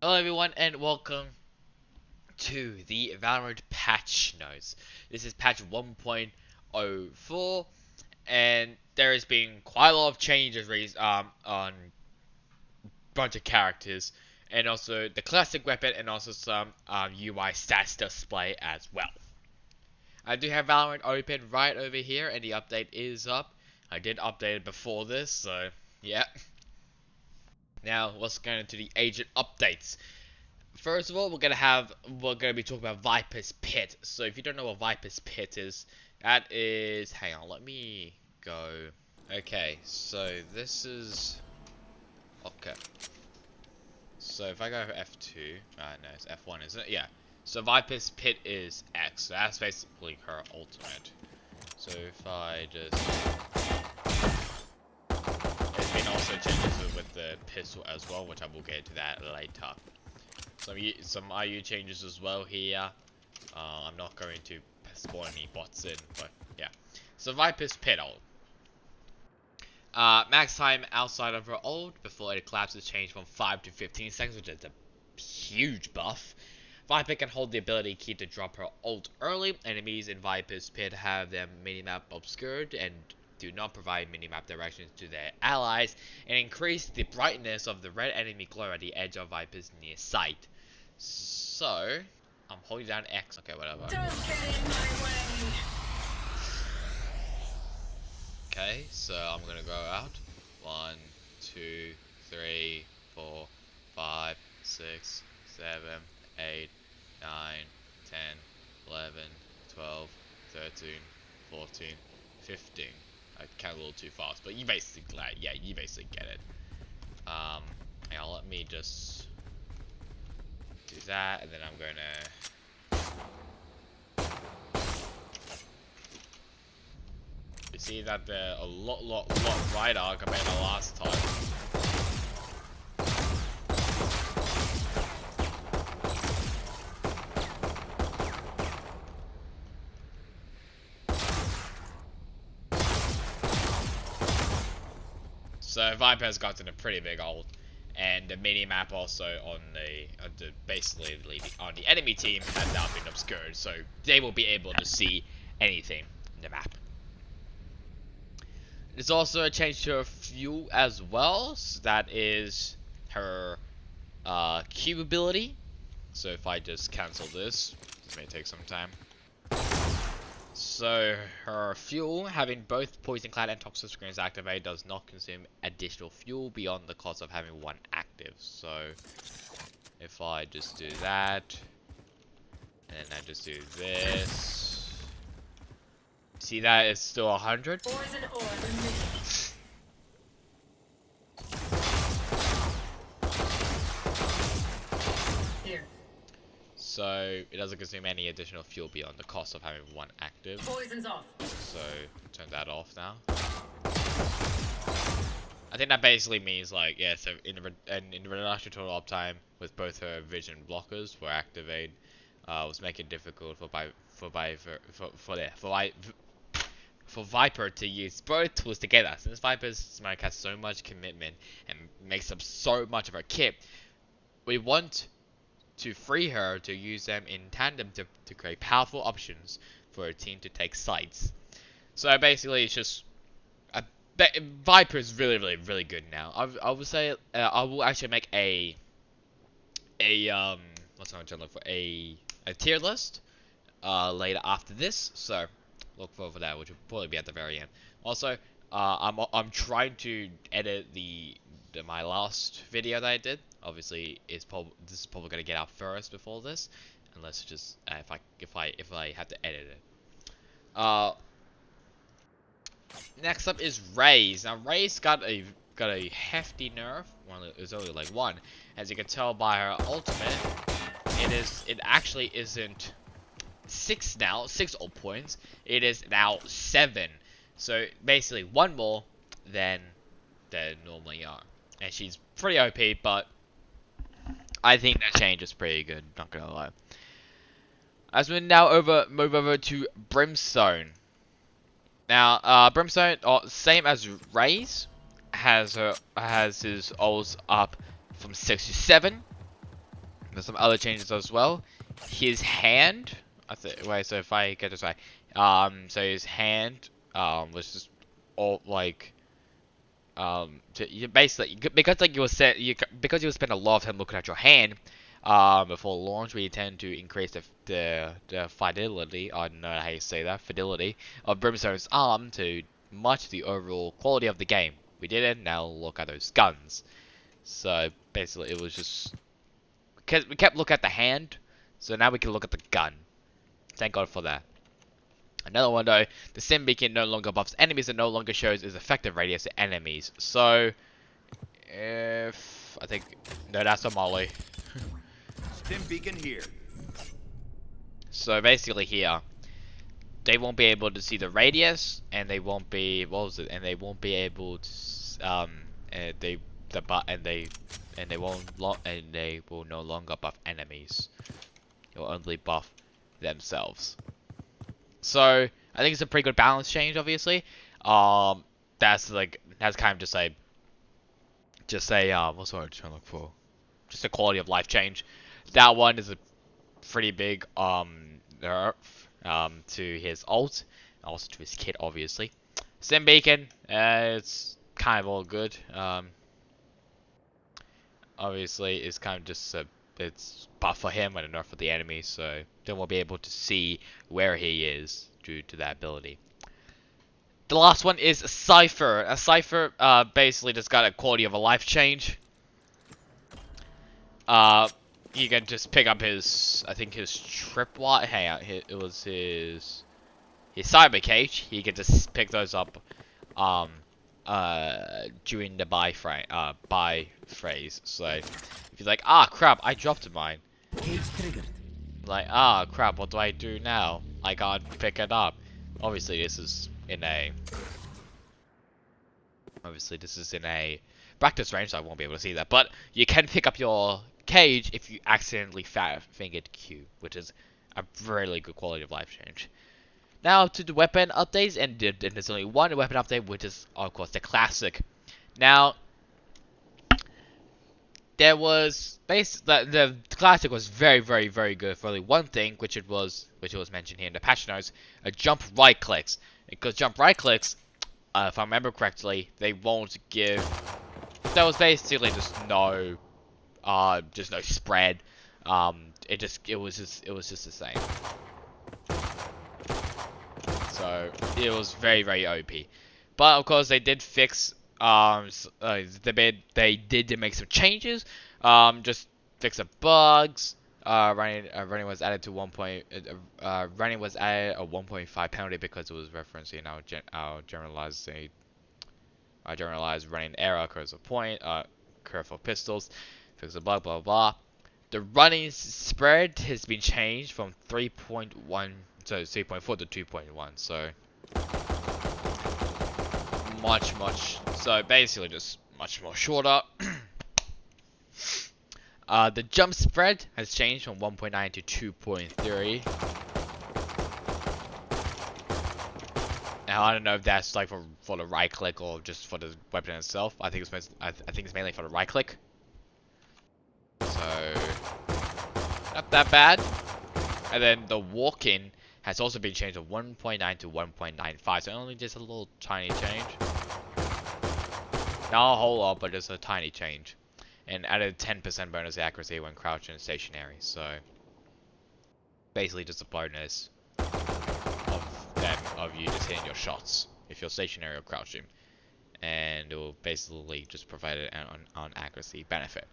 Hello everyone and welcome to the Valorant patch notes. This is patch 1.04 and there has been quite a lot of changes on a bunch of characters and also the classic weapon and also some UI stats display as well. I do have Valorant open right over here and the update is up. I did update it before this, so yeah. Now let's go into the agent updates. First of all, we're gonna be talking about Viper's Pit. So if you don't know what Viper's Pit is, that is, hang on, let me go. Okay, so this is, okay. So if I go for F2, no, it's F1, isn't it? Yeah. So Viper's Pit is X. So that's basically her ultimate. So if I just, there's been also changes with the pistol as well, which I will get into that later. Some IU changes as well here. I'm not going to spawn any bots in, but yeah. So Viper's Pit ult. Max time outside of her ult before it collapses changed from 5 to 15 seconds, which is a huge buff. Viper can hold the ability key to drop her ult early. Enemies in Viper's Pit have their minimap obscured and do not provide minimap directions to their allies, and increase the brightness of the red enemy glow at the edge of Viper's near sight. So, I'm holding down X. Okay, whatever. Don't get in my way. Okay, so I'm gonna go out. 1, 2, 3, 4, 5, 6, 7, 8, 9, 10, 11, 12, 13, 14, 15. I count a little too fast, but you basically, yeah, you basically get it. Now let me just do that, and then I'm gonna. You see that they're a lot brighter compared to last time. So Viper has gotten a pretty big ult, and the mini map also on basically on the enemy team has now been obscured, so they will be able to see anything in the map. There's also a change to her fuel as well, so that is her Q ability. So if I just cancel this may take some time. So her fuel, having both Poison Clad and Toxic Screens activated, does not consume additional fuel beyond the cost of having one active. So if I just do that, and then I just do this, see that it's still 100. So it doesn't consume any additional fuel beyond the cost of having one active. Poison's off. So turn that off now. I think that basically means like, yeah, so in reduction total uptime with both her vision blockers were activated, was making it difficult for Viper to use both tools together. Since Viper's smoke has so much commitment and makes up so much of her kit, we want to free her to use them in tandem to create powerful options for a team to take sides. So basically it's just Viper is really good now. I would say I will actually make a what's I'm trying to look for, a tier list later after this, so look forward for that, which will probably be at the very end. Also, I'm trying to edit my last video that I did. Obviously, this is probably gonna get out first before this, unless just if I have to edit it. Next up is Raze. Now Raze got a hefty nerf. Well, it was only like one. As you can tell by her ultimate, it actually isn't 6 now, 6 ult points. It is now 7. So basically one more than they normally are. And she's pretty OP, but I think that change is pretty good, not gonna lie. As we now move over to Brimstone. Now, Brimstone, same as Raze, has his ults up from 6 to 7. There's some other changes as well. His hand, wait, so if I get this right, so his hand, was just all like, you basically because like you were set, because you spend a lot of time looking at your hand, before launch, we tend to increase the fidelity, I don't know how you say that, fidelity of Brimstone's arm to match the overall quality of the game. We did it. Now look at those guns. So basically, it was just because we kept looking at the hand, so now we can look at the gun. Thank God for that. Another one though, the Sim Beacon no longer buffs enemies and no longer shows its effective radius to enemies. So, if I think no, that's a molly. Stim beacon here. So basically here, they won't be able to see the radius, and they won't be and they won't be able to and they will no longer buff enemies. It will only buff themselves. So I think it's a pretty good balance change, obviously. That's kind of just a what's the word I'm trying to look for? Just a quality of life change. That one is a pretty big nerf to his ult, also to his kit, obviously. Sim Beacon, it's kind of all good. Obviously, it's kind of just it's buff for him and a nerf for the enemy, so they won't be able to see where he is due to that ability. The last one is Cypher. A Cypher basically just got a quality of a life change. He can just pick up his, I think his tripwire. Hang on, it was his cyber cage. He can just pick those up, during the buy phrase. So if you're like, ah crap, I dropped mine. Cage triggered. Like, ah crap, what do I do now? I can't pick it up. Obviously, this is in a practice range, so I won't be able to see that. But you can pick up your cage if you accidentally fat-fingered Q, which is a really good quality of life change. Now to the weapon updates, and there's only one weapon update, which is of course the classic. Now there was the classic was very good for only one thing, which was mentioned here in the patch notes: jump right clicks. Because jump right clicks, if I remember correctly, they won't give. There was basically just no spread. It was just the same. So it was very OP. But of course they did fix they did make some changes. Just fix the bugs. Running was added to running was added a 1.5 penalty because it was referencing our generalized running error occurs a point, curve for pistols, fix the bug, blah blah. The running spread has been changed from 3.1 to 3.4 to 2.1, so so basically just much more shorter. The jump spread has changed from 1.9 to 2.3. Now I don't know if that's like for the right click or just for the weapon itself. I think it's mainly for the right click. So not that bad. And then the walk-in has also been changed from 1.9 to 1.95, so only just a little tiny change. Not a whole lot, but just a tiny change. And added 10% bonus accuracy when crouching and stationary, so basically just a bonus of you just hitting your shots if you're stationary or crouching, and it will basically just provide an accuracy benefit.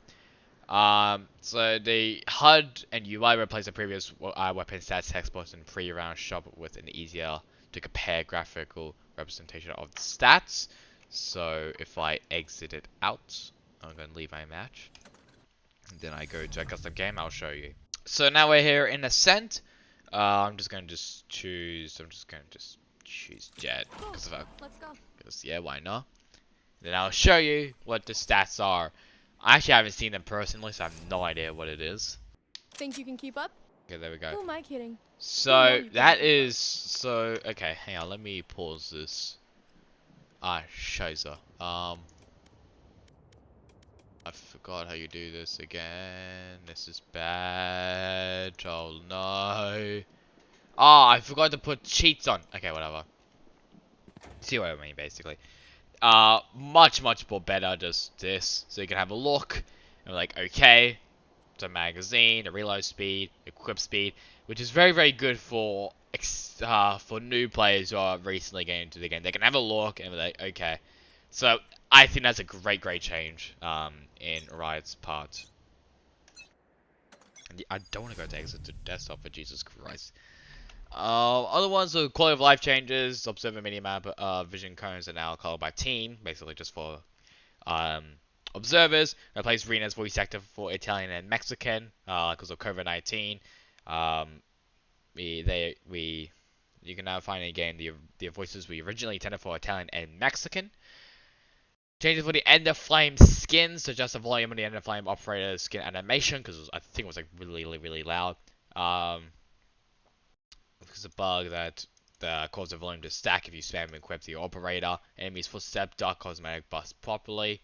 So the HUD and UI replace the previous weapon stats text box and pre-round shop with an easier to compare graphical representation of the stats. So if I exit it out, I'm going to leave my match, and then I go to a custom game, I'll show you. So now we're here in Ascent. I'm just going to choose Jet, because yeah, why not? Then I'll show you what the stats are. I actually haven't seen them personally, so I have no idea what it is. Think you can keep up? Okay, there we go. Who am I kidding? So that is okay. Hang on, let me pause this. Shiza. I forgot how you do this again. This is bad. Oh no. Ah, I forgot to put cheats on. Okay, whatever. See what I mean, basically. Much more better just this. So you can have a look. And like, okay. It's a magazine, a reload speed, equip speed, which is very good for new players who are recently getting into the game. They can have a look and be like, okay. So I think that's a great change in Riot's part. And I don't want to go to exit to desktop for Jesus Christ. Other ones are quality of life changes, observer minimap, vision cones are now colored by team, basically just for observers. Replace Rena's voice actor for Italian and Mexican because of COVID-19. You can now find in the game the voices we originally intended for Italian and Mexican. Changes for the End of Flame skins, so just the volume of the End of Flame operator skin animation, because I think it was like really loud. Because a bug that causes the volume to stack if you spam and equip the operator. Enemies footstep dark cosmetic bust properly.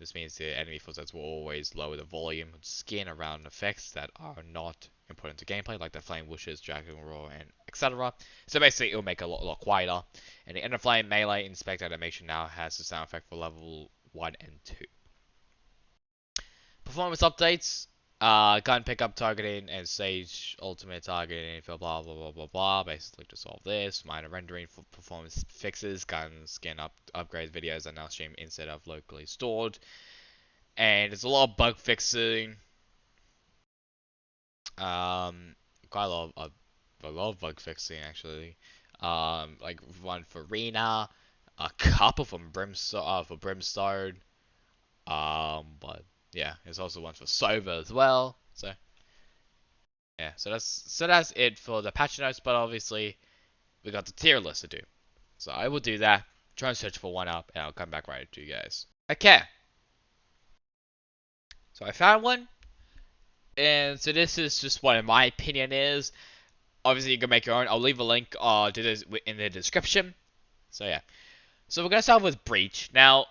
This means the enemy footsteps will always lower the volume of skin around effects that are not important to gameplay, like the flame wishes, dragon roar, and etc. So basically, it'll make it a lot quieter. And the End of Flame melee inspect animation now has the sound effect for level 1 and 2. Performance updates. Gun pickup targeting and stage ultimate targeting for blah. Basically, to solve this, minor rendering for performance fixes. Gun skin upgrade videos are now streamed instead of locally stored. And there's a lot of bug fixing. Quite a lot of bug fixing actually. Like one for Rena, a couple from Brimstone. But yeah, there's also one for Sova as well. So yeah, so that's it for the patch notes. But obviously, we got the tier list to do. So I will do that. Try and search for one up, and I'll come back right to you guys. Okay. So I found one, and so this is just what my opinion is. Obviously, you can make your own. I'll leave a link to this in the description. So yeah. So we're gonna start with Breach. Now,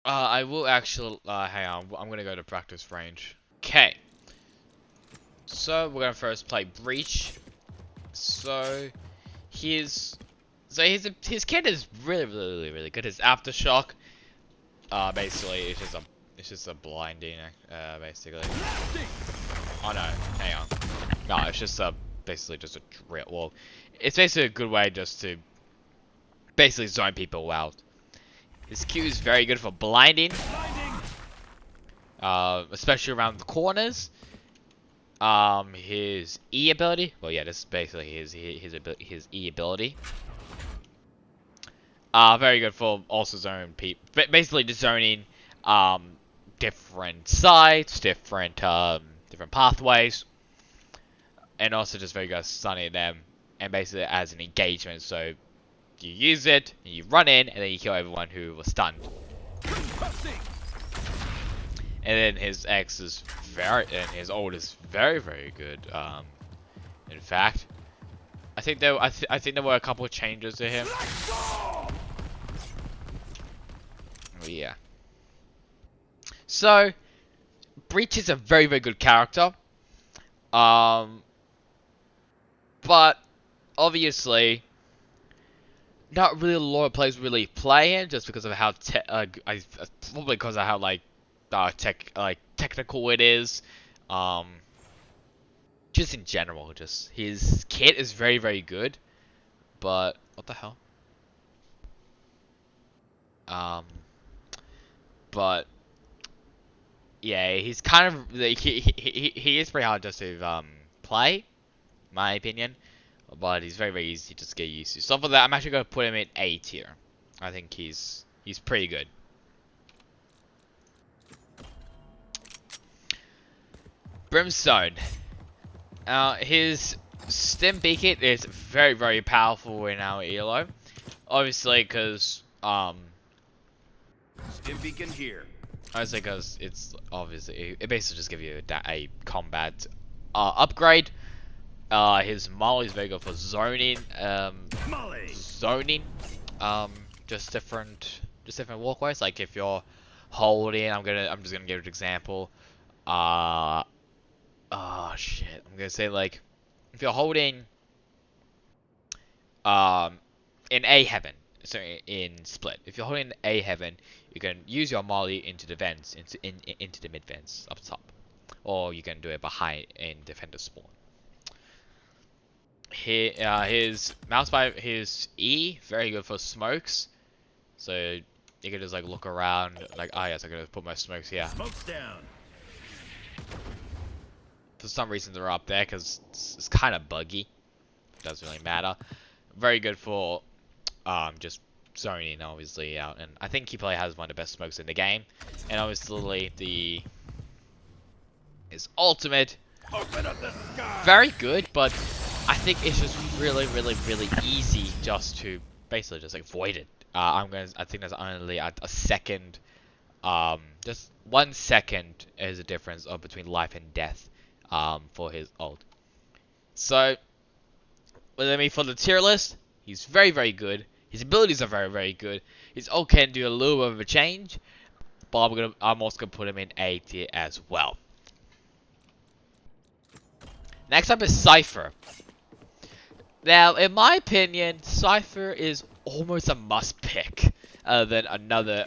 I will actually hang on. I'm gonna go to practice range. Okay. So we're gonna first play Breach. So his kit is really good. His aftershock, basically it's just a blinding, basically. Oh no, hang on. No, it's just basically just a drill. Well, it's basically a good way just to basically zone people out. His Q is very good for blinding, especially around the corners. His E ability. Well, yeah, this is basically his E ability. Very good for also zone people. Basically, just zoning different sites, different pathways, and also just very good at stunning them, and basically as an engagement. So you use it, and you run in, and then you kill everyone who was stunned. And then his X is and his ult is very good. In fact, I think there were a couple of changes to him. Oh, yeah. So Breach is a very good character. But obviously, not really a lot of players really play him just because of how probably because of how technical it is. Just in general, just his kit is very good, but what the hell? But yeah, he's kind of like, he is pretty hard just to play, my opinion. But he's very easy to just get used to. So for that, I'm actually gonna put him in A tier. I think he's pretty good. Brimstone. His stim beacon is very powerful in our elo. Obviously, because stim beacon here. Obviously, because it basically just gives you a combat upgrade. His Molly is very good for zoning. Zoning. Just different walkways. Like if you're holding, I'm just gonna give an example. Oh shit, I'm gonna say like, if you're holding um in A heaven, so in split, if you're holding A heaven, you can use your molly into the vents, into the mid vents up top, or you can do it behind in defender spawn. His mouse by his E, very good for smokes. So you can just like look around, like, oh yes, I'm gonna put my smokes here. Smoke's down. For some reason they're up there because it's kind of buggy. Doesn't really matter. Very good for just zoning obviously out, and I think he probably has one of the best smokes in the game. And obviously his ultimate, Open up the sky. very good, but I think it's just really easy just to basically just like void it. I think there's only a second, just 1 second is the difference of between life and death, for his ult. So, for the tier list, he's very good. His abilities are very good. His ult can do a little bit of a change, but I'm also gonna put him in A tier as well. Next up is Cypher. Now, in my opinion, Cypher is almost a must pick, than another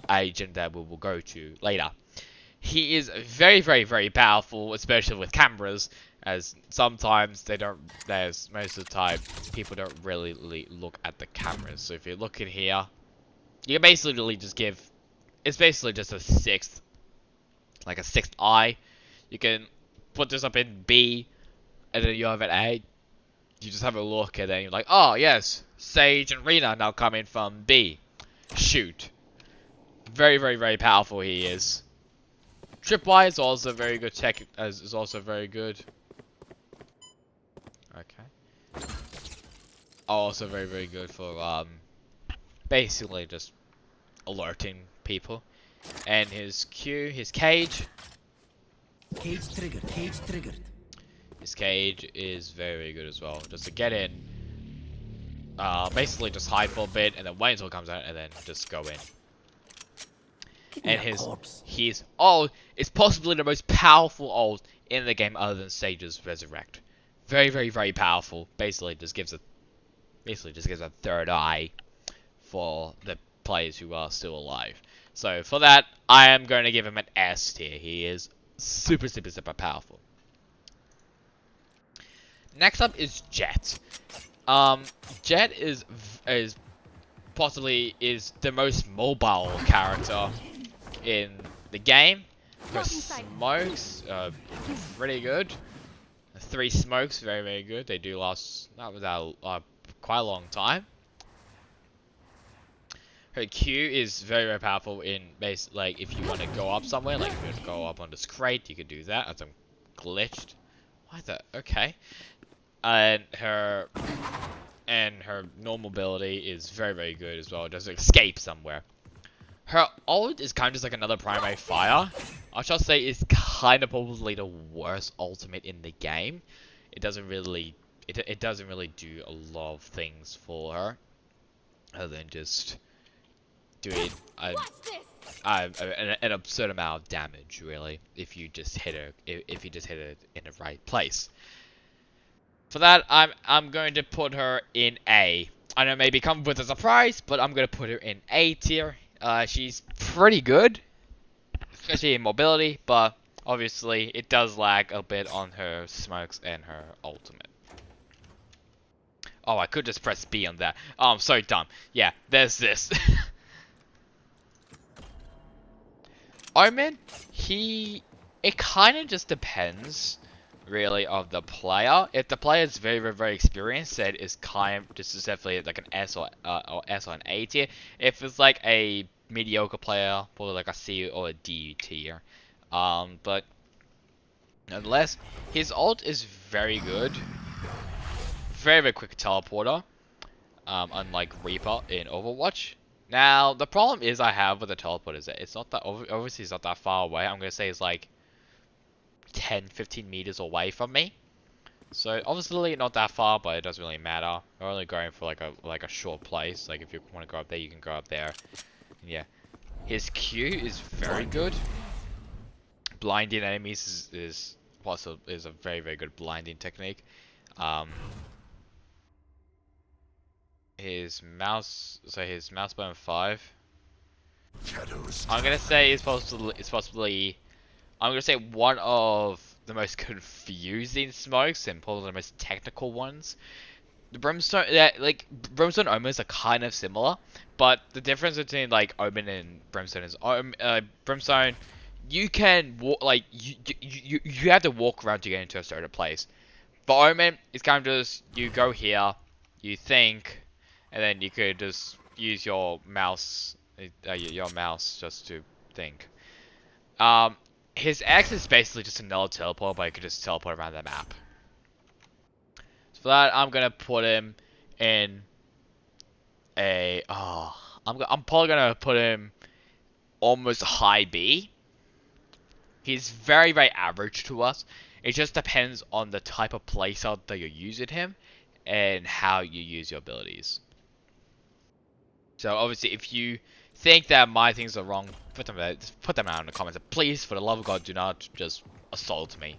agent that we will go to later. He is very powerful, especially with cameras, as sometimes most of the time, people don't really look at the cameras. So if you look in here, you can basically just it's basically just a sixth eye. You can put this up in B, and then you have an A. You just have a look, and then you're like, oh yes, Sage and Rena now coming from B. Shoot. Very powerful he is. Tripwire is also very good. Tech is also very good. Okay. Also very good for basically just alerting people. And his Q, his cage. Cage triggered. His cage is very good as well. Just to get in. Basically just hide for a bit, and then wait until it comes out, and then just go in. And his ult is possibly the most powerful ult in the game other than Sage's Resurrect. Very powerful. Basically just gives a third eye for the players who are still alive. So for that, I am going to give him an S tier. He is super powerful. Next up is Jet. Jet is possibly the most mobile character in the game. Her smokes, pretty good. 3 smokes, very good. They do last quite a long time. Her Q is very powerful in like if you want to go up somewhere, like if you want to go up on this crate, you can do that. As I'm glitched. Why the? Okay. And her normal ability is very good as well. Just escape somewhere. Her ult is kind of just like another primary fire. I shall say it's kind of probably the worst ultimate in the game. It doesn't really do a lot of things for her, other than just doing an absurd amount of damage, really, if you just hit her in the right place. For that, I'm going to put her in A. I know it maybe come with a surprise, but I'm going to put her in A tier. She's pretty good, especially in mobility, but obviously it does lag a bit on her smokes and her ultimate. Oh, I could just press B on that. Oh, I'm so dumb. Yeah, there's this. Omen, it kind of just depends, really, of the player. If the player is very experienced, then it's kind of just definitely like an S or an A tier. If it's like a mediocre player, probably like a C or a D tier. But nonetheless, his ult is very good. Very quick teleporter. Unlike Reaper in Overwatch. Now, the problem I have with the teleport is that it's not that, obviously it's not that far away. I'm going to say it's like 10-15 meters away from me. So, obviously not that far, but it doesn't really matter. We're only going for like a short place. Like, if you want to go up there, you can go up there. Yeah. His Q is very good. Blinding enemies is a very very good blinding technique. His mouse button 5. I'm gonna say I'm gonna say one of the most confusing smokes and probably the most technical ones. The brimstone, brimstone omens are kind of similar, but the difference between like omen and brimstone is brimstone, you can walk you have to walk around to get into a certain place. For omen, it's kind of just you go here, you think, and then you could just use your mouse just to think. His X is basically just another teleport, but you could just teleport around the map. So for that, I'm gonna put him in a. I'm probably gonna put him almost high B. He's very very average to us. It just depends on the type of playstyle that you're using him, and how you use your abilities. So obviously, if you think that my things are wrong, put them out in the comments. Please, for the love of God, do not just assault me.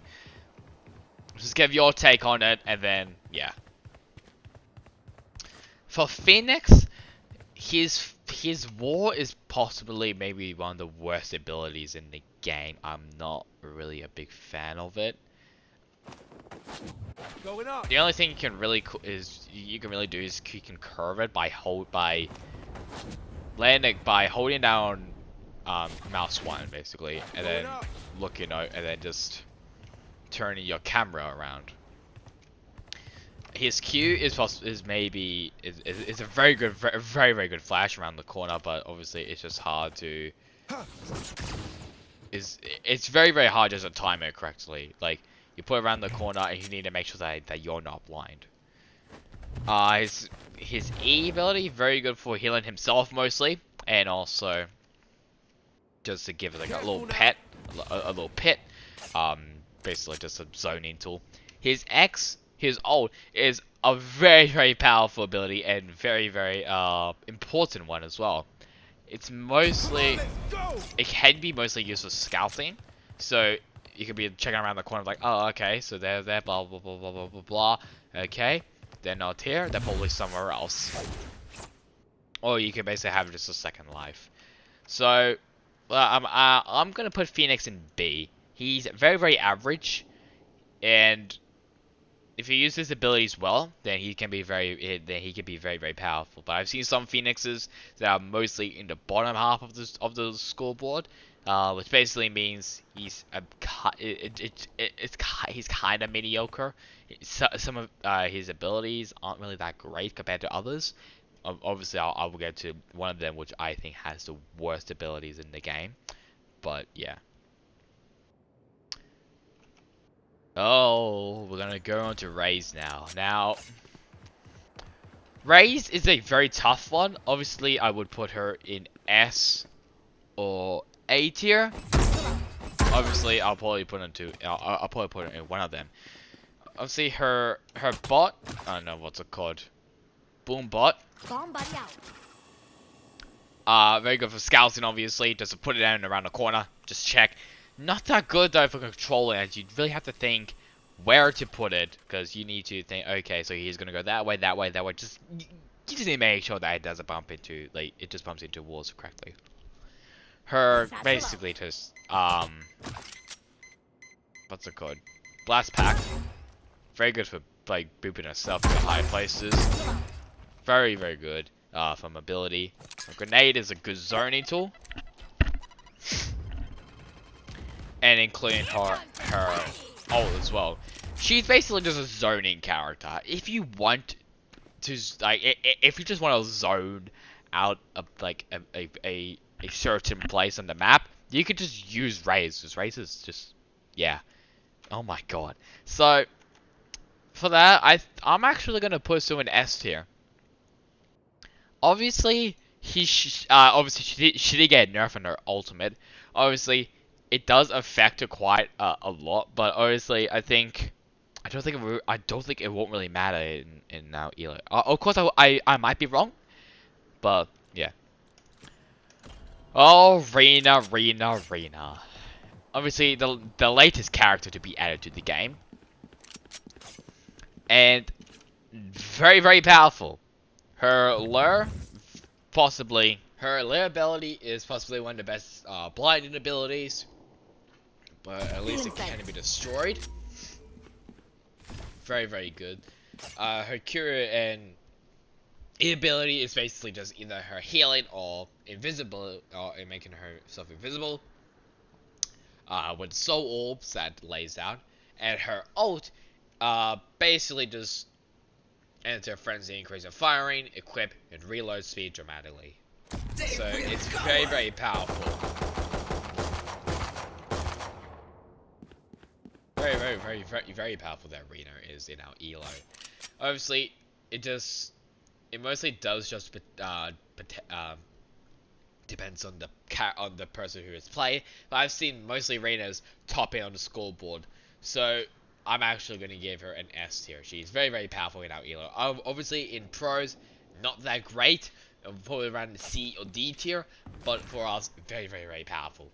Just give your take on it, and then yeah. For Phoenix, his war is possibly maybe one of the worst abilities in the game. I'm not really a big fan of it. Going up. The only thing you can really do is you can curve it by holding down mouse 1 basically, and then looking out, and then just turning your camera around. His Q is a very good flash around the corner, but obviously it's just hard to it's very very hard just to time it correctly. Like you put it around the corner and you need to make sure that you're not blind. His E ability very good for healing himself mostly, and also just to give it like a little pit, basically just a zoning tool. His X, his ult, is a very very powerful ability and very very important one as well. It can be mostly used for scouting, so you could be checking around the corner like, oh okay, so they're there, blah blah blah blah blah blah blah. Okay, they're not here, they're probably somewhere else. Or you can basically have just a second life. So I'm gonna put Phoenix in B. He's very very average, and if you use his abilities well, then he can be very very powerful. But I've seen some Phoenixes that are mostly in the bottom half of the scoreboard, which basically means he's kind of mediocre. Some of his abilities aren't really that great compared to others. Obviously, I will get to one of them, which I think has the worst abilities in the game. But yeah. Oh, we're gonna go on to Raze now. Now, Raze is a very tough one. Obviously, I would put her in S or A tier. Obviously, I'll probably put her in one of them. Obviously, her bot. I don't know what's it called. Boom bot. Very good for scouting, obviously. Just to put it down around the corner. Just check. Not that good though for controlling, as you really have to think where to put it, because you need to think, okay, so he's gonna go that way, that way, that way. You just need to make sure that it doesn't bump into, like, it just bumps into walls correctly. Her basically just what's it called? Blast pack. Very good for like booping herself to high places. Very very good for mobility. A grenade is a good zoning tool. And including her ult as well. She's basically just a zoning character. If you want to, like, if you just want to zone out a certain place on the map, you could just use Raze. Because Raze is just, yeah. Oh my god. So, for that, I'm actually gonna put someone S tier. Obviously, she did get nerfed on her ultimate. Obviously, it does affect her quite a lot, but honestly, I don't think it won't really matter in now either. Of course, I might be wrong, but yeah. Oh, Rena. Obviously, the latest character to be added to the game. And very powerful. Her lure, her lure ability is possibly one of the best blinding abilities. But at least it can be destroyed. Very good. Her cure and ability is basically just either her healing or invisible, or making herself invisible. With soul orbs that lays out, and her ult, basically just enter frenzy, increase of firing, equip, and reload speed dramatically. So it's very powerful. Very powerful that Reno is in our elo. Obviously, it mostly does just depends on the person who is playing. But I've seen mostly Reno's topping on the scoreboard, so I'm actually going to give her an S tier. She's very powerful in our elo. Obviously in pros, not that great, probably around the C or D tier, but for us, very powerful.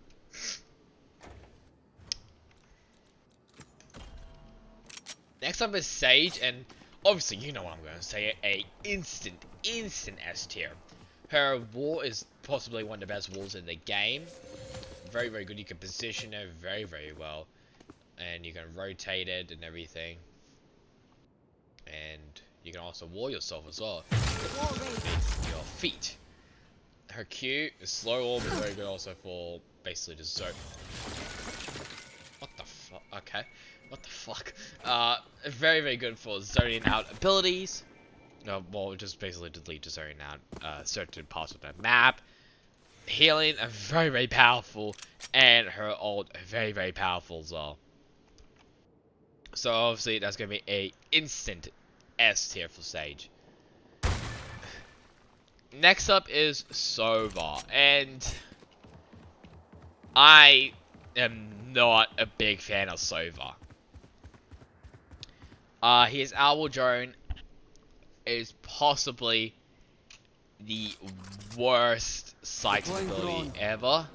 Next up is Sage, and obviously you know what I'm going to say, a instant S tier. Her wall is possibly one of the best walls in the game. Very good. You can position her very well, and you can rotate it and everything. And you can also wall yourself as well with your feet. Her Q, slow orb, is very good also for basically just zone. What the fuck? Okay. What the fuck? Very good for zoning out abilities. No, well, just basically delete to zoning out certain parts of the map. Healing, very powerful, and her ult, very powerful as well. So obviously that's gonna be a instant S tier for Sage. Next up is Sova, and I am not a big fan of Sova. His Owl Drone is possibly the worst sighting ability ever.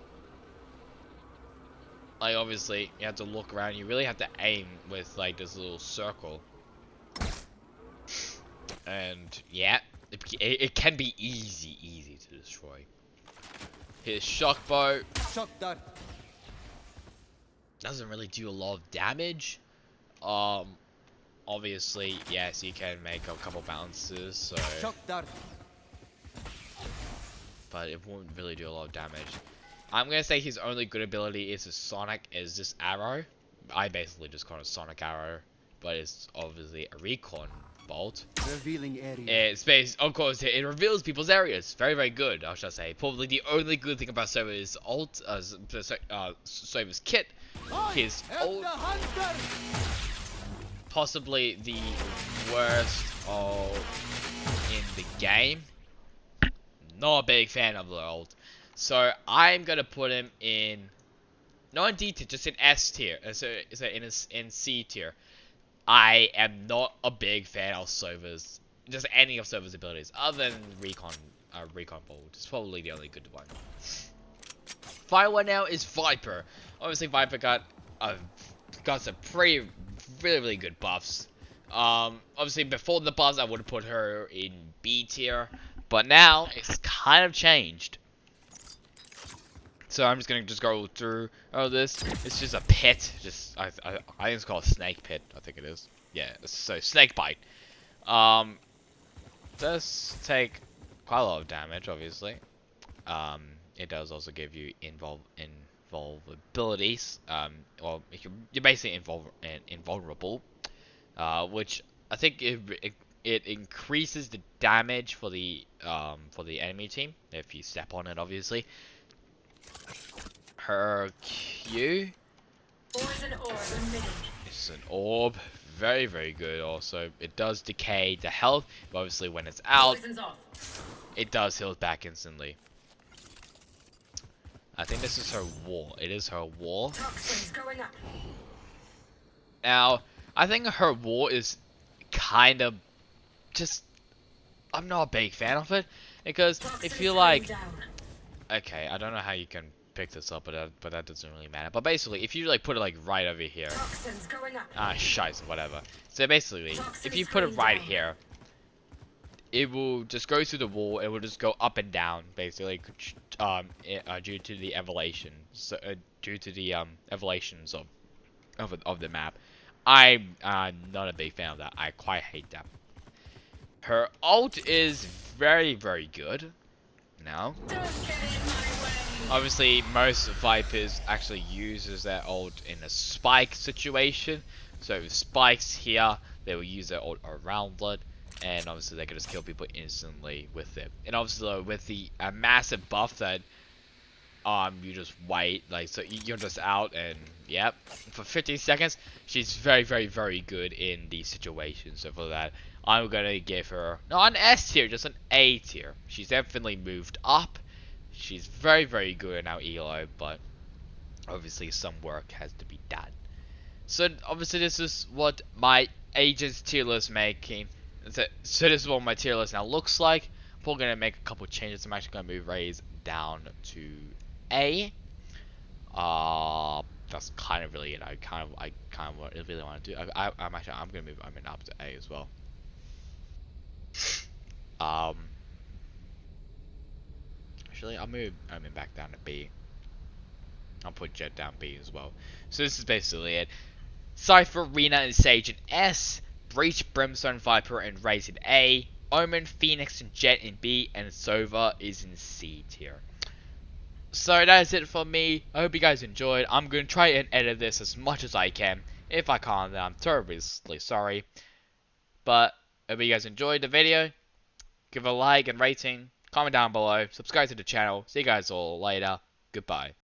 Like, obviously, you have to look around. You really have to aim with, like, this little circle. And, yeah, it can be easy to destroy. His Shock Bow doesn't really do a lot of damage. Obviously, yes, you can make a couple bounces, so... but it won't really do a lot of damage. I'm gonna say his only good ability is his Sonic, is this arrow. I basically just call it Sonic Arrow, but it's obviously a recon bolt. Revealing area. It's based, of course, it reveals people's areas. Very good, I should say. Probably the only good thing about Sova is ult, Sova's kit. His ult, possibly the worst ult in the game. Not a big fan of the ult. So I'm gonna put him in not in D tier, just in S tier. So in C tier. I am not a big fan of Sova's, just any of Sova's abilities, other than Recon Bolt. It's probably the only good one. Final one now is Viper. Obviously Viper got some really good buffs. Obviously before the buffs I would have put her in B tier, but now it's kind of changed. So I'm just gonna go through this. It's just a pit. I think it's called a snake pit. I think it is. Yeah. So snake bite. Does take quite a lot of damage, obviously. It does also give you invulnerabilities. Well, you're basically invulnerable. Which I think it increases the damage for the enemy team if you step on it, obviously. Her Q is an orb, very good. Also, it does decay the health, but obviously when it's out, it does heal back instantly. I think this is her wall. It is her wall. Now, I think her wall is kind of just... I'm not a big fan of it, because if you like... Okay, I don't know how you can pick this up, but that doesn't really matter. But basically, if you like put it like right over here, shice, whatever. So basically, if you put it right here, it will just go through the wall. It will just go up and down, basically, due to the evolution. So due to the evolutions of the map. I'm not a big fan of that. I quite hate that. Her ult is very, very good now. Obviously, most Vipers actually uses their ult in a spike situation. So with spikes here, they will use their ult around it, and obviously they can just kill people instantly with it. And obviously though, with the massive buff that you just wait, like, so you're just out, and yep, for 15 seconds, she's very, very, very good in these situations. So for that, I'm gonna give her not an S tier, just an A tier. She's definitely moved up. She's very, very good in our elo, but obviously some work has to be done. So obviously this is what my agent's tier list making. So this is what my tier list now looks like. I'm probably gonna make a couple changes. I'm actually gonna move Raze down to A. That's kind of really it. I kind of really want to do. I'm gonna move Omen up to A as well. Um, Actually, I'll move Omen back down to B. I'll put Jet down B as well. So this is basically it. Cypher, Rena, and Sage in S. Breach, Brimstone, Viper, and Raze in A. Omen, Phoenix, and Jet in B. And Sova is in C tier. So that is it for me. I hope you guys enjoyed. I'm going to try and edit this as much as I can. If I can't, then I'm terribly sorry. But I hope you guys enjoyed the video. Give a like and rating. Comment down below. Subscribe to the channel. See you guys all later. Goodbye.